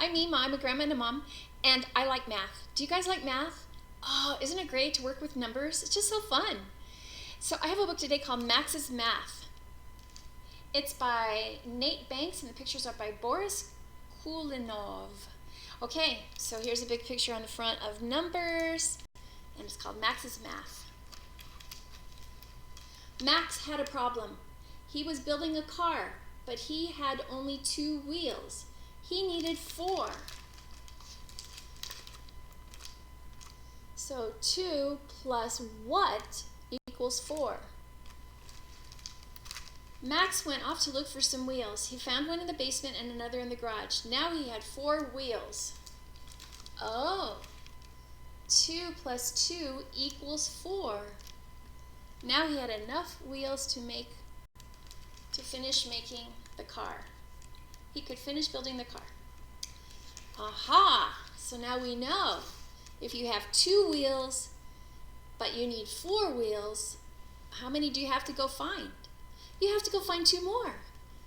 I'm Mima. I'm a grandma and a mom, and I like math. Do you guys like math? Oh, isn't it great to work with numbers? It's just so fun. So I have a book today called Max's Math. It's by Nate Banks, and the pictures are by Boris Kulikov. Okay, so here's a big picture on the front of numbers, and it's called Max's Math. Max had a problem. He was building a car, but he had only 2 wheels. He needed 4. So 2 plus what equals 4? Max went off to look for some wheels. He found one in the basement and another in the garage. Now he had 4 wheels. Oh, 2 plus 2 equals 4. Now he had enough wheels to finish making the car. He could finish building the car. Aha! So now we know if you have 2 wheels, but you need 4 wheels, how many do you have to go find? You have to go find 2 more.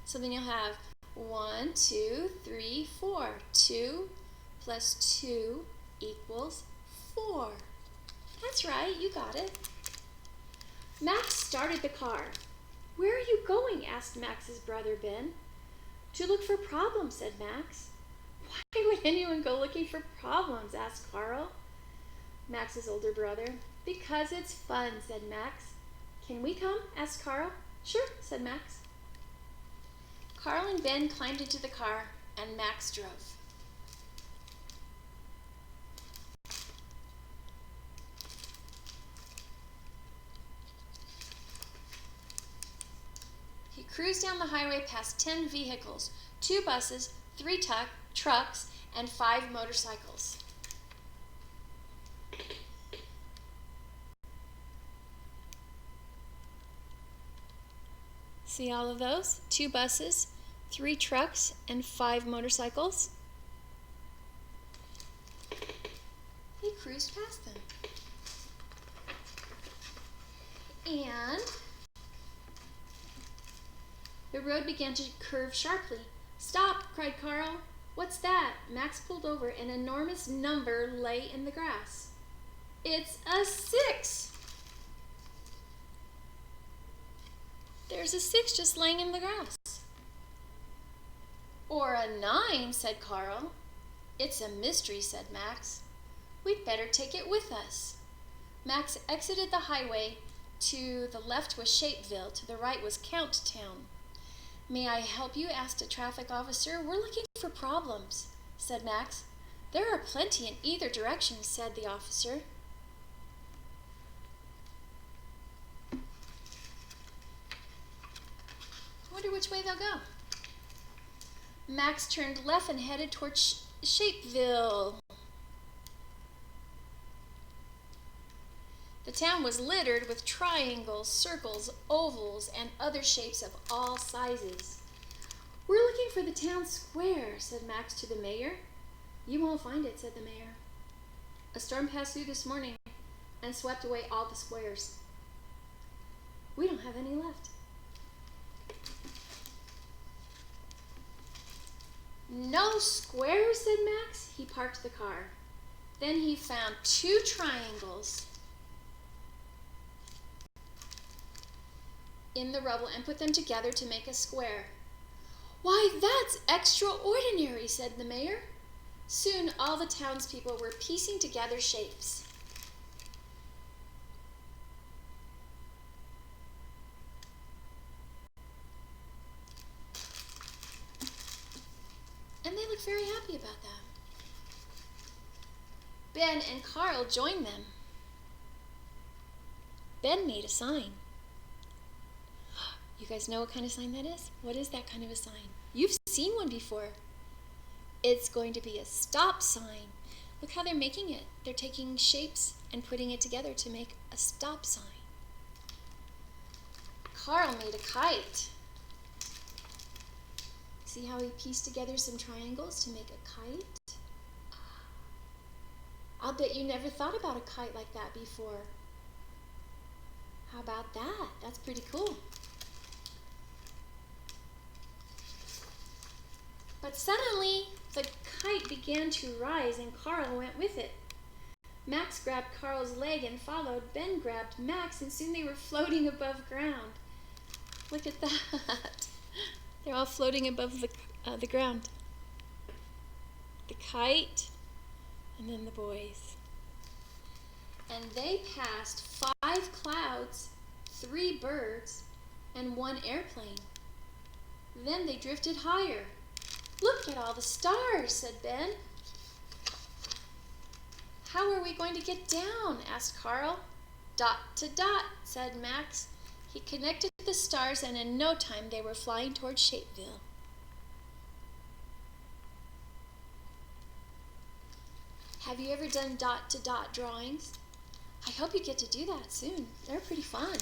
So then you'll have 1, 2, 3, 4. 2 plus 2 equals 4. That's right, you got it. Max started the car. Where are you going? Asked Max's brother Ben. To look for problems, said Max. Why would anyone go looking for problems? Asked Karl, Max's older brother. Because it's fun, said Max. Can we come? Asked Karl. Sure, said Max. Karl and Ben climbed into the car, and Max drove. He cruised down the highway past 10 vehicles, 2 buses, 3 trucks, and 5 motorcycles. See all of those? 2 buses, 3 trucks, and 5 motorcycles. He cruised past them. And the road began to curve sharply. Stop, cried Karl. What's that? Max pulled over. An enormous number lay in the grass. It's a 6. There's a 6 just laying in the grass. Or a 9, said Karl. It's a mystery, said Max. We'd better take it with us. Max exited the highway. To the left was Shapeville. To the right was Count Town. May I help you? Asked a traffic officer. We're looking for problems, said Max. There are plenty in either direction, said the officer. I wonder which way they'll go. Max turned left and headed toward Shapeville. The town was littered with triangles, circles, ovals, and other shapes of all sizes. We're looking for the town square, said Max to the mayor. You won't find it, said the mayor. A storm passed through this morning and swept away all the squares. We don't have any left. No squares, said Max. He parked the car. Then he found 2 triangles in the rubble and put them together to make a square. Why, that's extraordinary, said the mayor. Soon all the townspeople were piecing together shapes. And they looked very happy about that. Ben and Karl joined them. Ben made a sign. You guys know what kind of sign that is? What is that kind of a sign? You've seen one before. It's going to be a stop sign. Look how they're making it. They're taking shapes and putting it together to make a stop sign. Karl made a kite. See how he pieced together some triangles to make a kite? I'll bet you never thought about a kite like that before. How about that? That's pretty cool. But suddenly, the kite began to rise, and Karl went with it. Max grabbed Karl's leg and followed. Ben grabbed Max, and soon they were floating above ground. Look at that. They're all floating above the ground. The kite, and then the boys. And they passed 5 clouds, 3 birds, and 1 airplane. Then they drifted higher. Look at all the stars, said Ben. How are we going to get down? Asked Karl. Dot to dot, said Max. He connected the stars, and in no time they were flying toward Shapeville. Have you ever done dot to dot drawings? I hope you get to do that soon. They're pretty fun.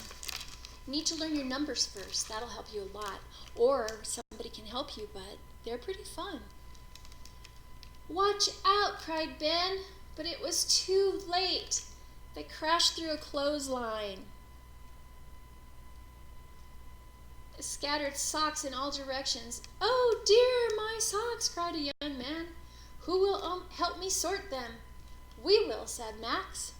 You need to learn your numbers first. That'll help you a lot. Or somebody can help you, but they're pretty fun. Watch out, cried Ben, but it was too late. They crashed through a clothesline. Scattered socks in all directions. Oh dear, my socks, cried a young man. Who will help me sort them? We will, said Max.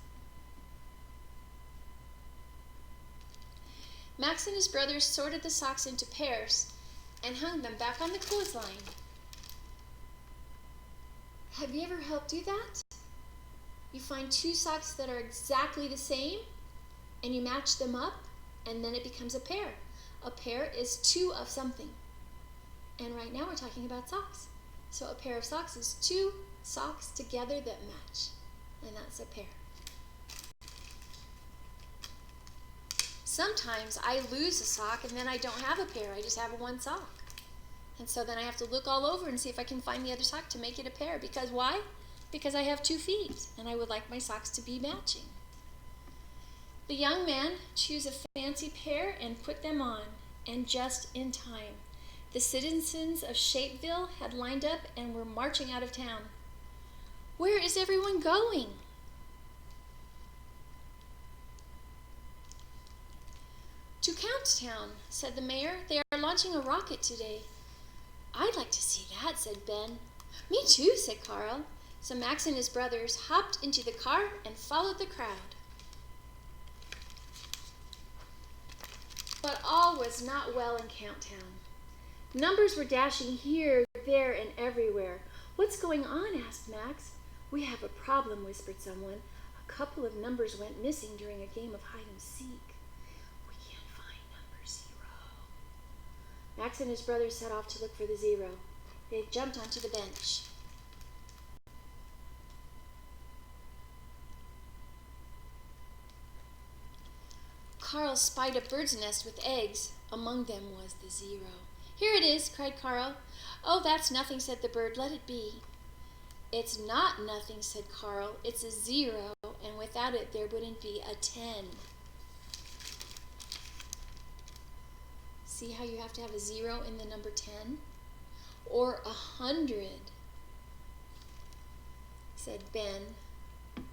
Max and his brothers sorted the socks into pairs and hung them back on the clothesline. Have you ever helped do that? You find 2 socks that are exactly the same, and you match them up, and then it becomes a pair. A pair is 2 of something. And right now we're talking about socks. So a pair of socks is 2 socks together that match, and that's a pair. Sometimes I lose a sock and then I don't have a pair, I just have 1 sock. And so then I have to look all over and see if I can find the other sock to make it a pair. Because why? Because I have 2 feet and I would like my socks to be matching. The young man chose a fancy pair and put them on, and just in time. The citizens of Shapeville had lined up and were marching out of town. Where is everyone going? To Counttown, said the mayor. They are launching a rocket today. I'd like to see that, said Ben. Me too, said Karl. So Max and his brothers hopped into the car and followed the crowd. But all was not well in Counttown. Numbers were dashing here, there, and everywhere. What's going on? Asked Max. We have a problem, whispered someone. A couple of numbers went missing during a game of hide and seek. We can't find number 0. Max and his brothers set off to look for the 0. They jumped onto the bench. Karl spied a bird's nest with eggs. Among them was the 0. Here it is, cried Karl. Oh, that's nothing, said the bird. Let it be. It's not nothing, said Karl. It's a 0, and without it there wouldn't be a 10. See how you have to have a 0 in the number 10? Or 100, said Ben.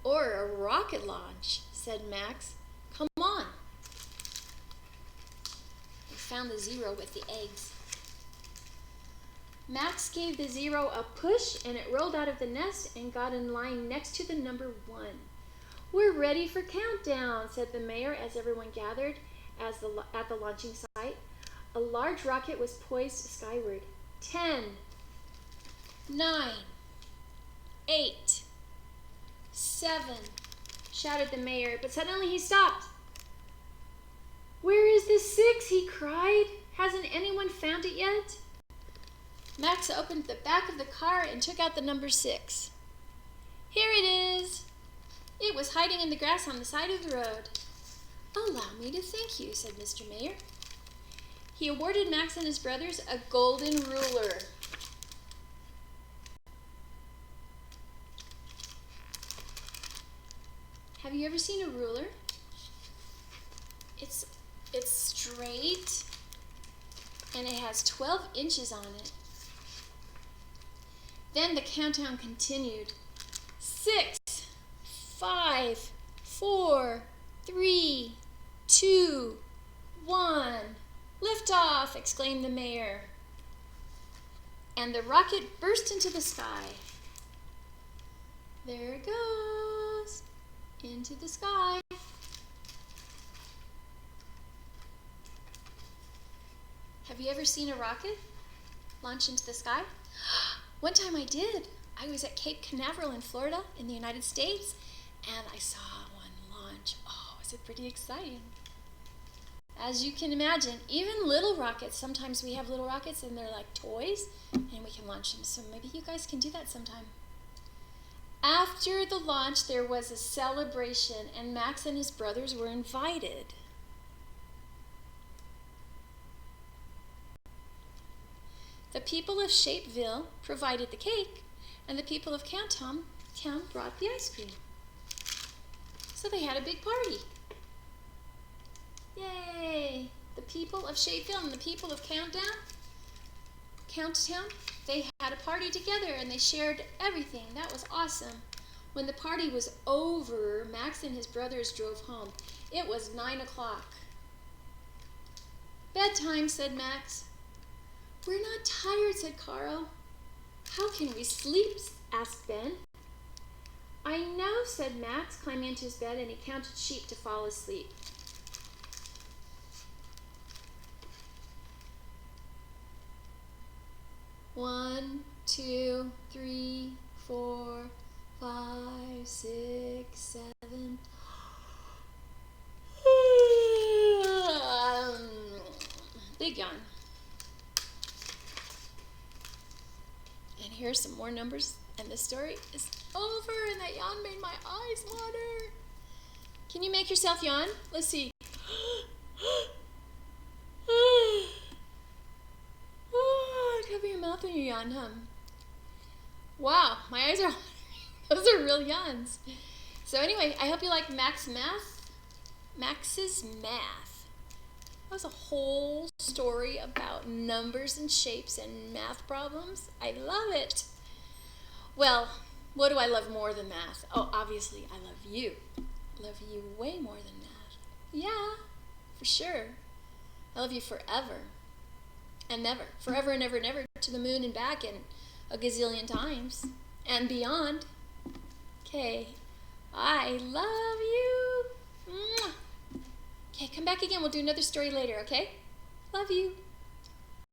Or a rocket launch, said Max. Come on. They found the 0 with the eggs. Max gave the 0 a push, and it rolled out of the nest and got in line next to the number 1. We're ready for countdown, said the mayor as everyone gathered at the launching site. A large rocket was poised skyward. 10, 9, 8, 7, shouted the mayor, but suddenly he stopped. Where is the 6? He cried. Hasn't anyone found it yet? Max opened the back of the car and took out the number 6. Here it is. It was hiding in the grass on the side of the road. Allow me to thank you, said Mr. Mayor. He awarded Max and his brothers a golden ruler. Have you ever seen a ruler? It's straight and it has 12 inches on it. Then the countdown continued. 6, 5, 4, 3, 2, 1. Lift off, exclaimed the mayor. And the rocket burst into the sky. There it goes. Into the sky. Have you ever seen a rocket launch into the sky? One time I did. I was at Cape Canaveral in Florida in the United States, and I saw one launch. Oh, was it pretty exciting? As you can imagine, even little rockets, sometimes we have little rockets and they're like toys, and we can launch them. So maybe you guys can do that sometime. After the launch, there was a celebration, and Max and his brothers were invited. The people of Shapeville provided the cake, and the people of Town brought the ice cream. So they had a big party. Yay! The people of Shapeville and the people of Counttown, they had a party together and they shared everything. That was awesome. When the party was over, Max and his brothers drove home. It was 9 o'clock. Bedtime, said Max. We're not tired, said Karl. How can we sleep? Asked Ben. I know, said Max, climbing into his bed, and he counted sheep to fall asleep. One, 2, 3, 4, 5, 6, 7. Big yawn. And here's some more numbers, and the story is over, and that yawn made my eyes water. Can you make yourself yawn? Let's see. Cover your mouth when you yawn, Wow, my eyes are watering. Those are real yawns. So anyway, I hope you like Max's Math. That was a whole story about numbers and shapes and math problems. I love it. Well, what do I love more than math? Oh, obviously, I love you. I love you way more than math. Yeah, for sure. I love you forever and never. Forever and ever and ever, to the moon and back, and a gazillion times and beyond. Okay, I love you. Mwah. Okay, come back again. We'll do another story later, okay? Love you.